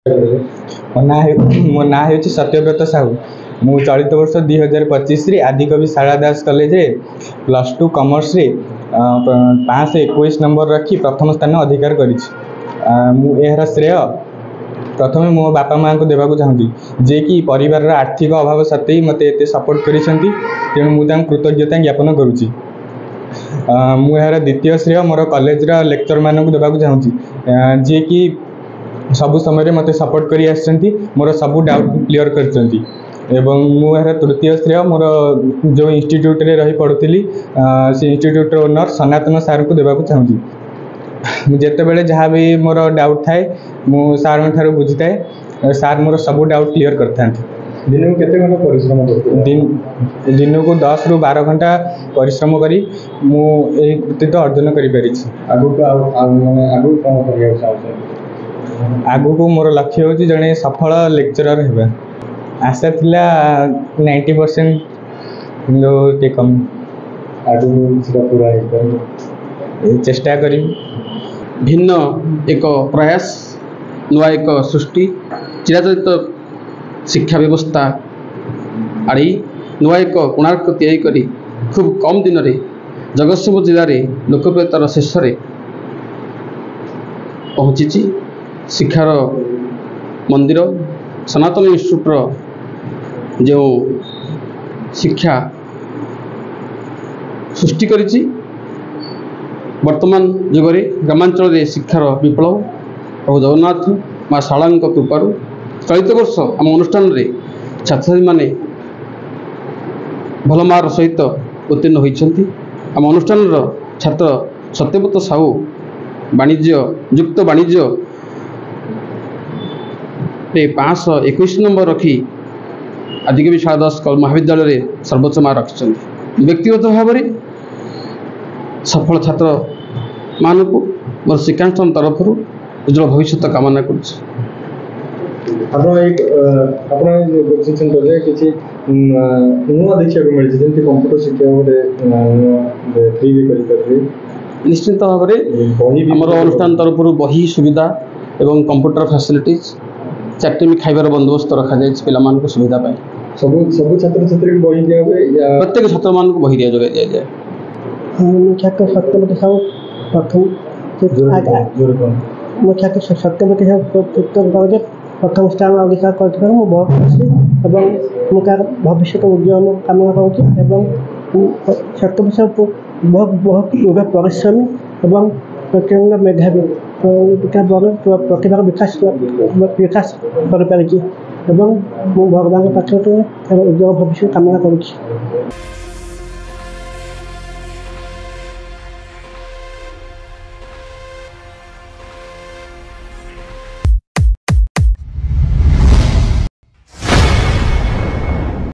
मो ना हूँ सत्यव्रत साहू। मु चलित वर्ष 2025 आदिकवि शारदा दास कॉलेज रे +2 कॉमर्स रे 521 नंबर रखी प्रथम स्थान अधिकार करी। यार श्रेय प्रथम मो बापा माँ को देवाक चाहूँगी जे कि परिवार आर्थिक अभाव सत्वे मत एत सपोर्ट कर तेणु मुझे कृतज्ञता ज्ञापन करुच्ची। मुझे द्वितीय श्रेय मोर कॉलेज लेक्चर मानक देवाक चाहूँगी जे कि सबु समय मत सपोर्ट करी आछंती, मोर सबु डाउट क्लियर करछंती। एवं मुझे तृतीय श्रेय मोर जो इंस्टीट्यूट रे रही पढ़ुली से इंस्टीट्यूट ओनर सनातन सार को देवाक चाहूँगी। जिते बड़े जहाँ भी मोर डाउट थाए मु सार ठार बुझी थाए, सार मोर सबु डाउट क्लियर करते। दिन को केते घंटा परिश्रम करते? दिन को 10 ରୁ 12 घंटा परिश्रम करी मु एही कृतित्व अर्जन करि परिछि। आगु माने आगु कोन करिया चाहते? आगु को मोर लक्ष्य होची जने सफल लेक्चरर हेबा। आशा थिला 90% नो ते कम। आगु सेटा पूरा हे चेष्टा करी। भिन्न एक प्रयास, नुआ एक सृष्टि, चिराचरित शिक्षा व्यवस्था आड़ी नुआ एक कोणार्क तैयारी करी खूब कम दिन रे जगतसिंहपुर जिले में लोकप्रियतार शीर्ष रे पहुँची। शिक्षार मंदिर सनातन इंस्टीट्यूट जो शिक्षा सृष्टि करिछि, वर्तमान जुगरे ग्रामांचल रे शिक्षार विप्लव प्रभु जगन्नाथ माँ शारदा कृपारू चलित वर्ष आम अनुष्ठान रे छात्र छात्री माने भल मार्क सहित उत्तीर्ण होइछन्ति। आम अनुष्ठान छात्र सत्यव्रत साहू वाणिज्य युक्त वाणिज्य 521 नंबर रखी आदिकवि शारदा दास महाविद्यालय रे सर्वोच्च मार्क रखिछन्ति। व्यक्तिगत भाव में सफल छात्र मानक मोर शिक्षानुष्ठान तरफ उज्जवल भविष्य कामना करुच्ची। नुआ देखा मिली कंप्यूटर शिक्षा फ्री भी निश्चित भाव में आम अनुष्ठान तरफ बही सुविधा एवं कंप्यूटर फैसिलिटीज 4 खाइबार बंदोबस्त रखा जाए सुविधा पाए। सब छात्र छात्री बही दिया प्रत्येक छात्र मान बही दिया जाए। मुख्य सत्यव्रत साहू प्रथम स्थान अधिकार कर बहुत खुशी और मुझे भविष्य उज्जवल कामना करुँच। सत्यव्रत साहू बहुत योगा परिश्रमी और प्रत्यंग मेधावी प्रतिभा विकास कर पारि। भगवान पाखे उज्जवल भविष्य कामना करुँच।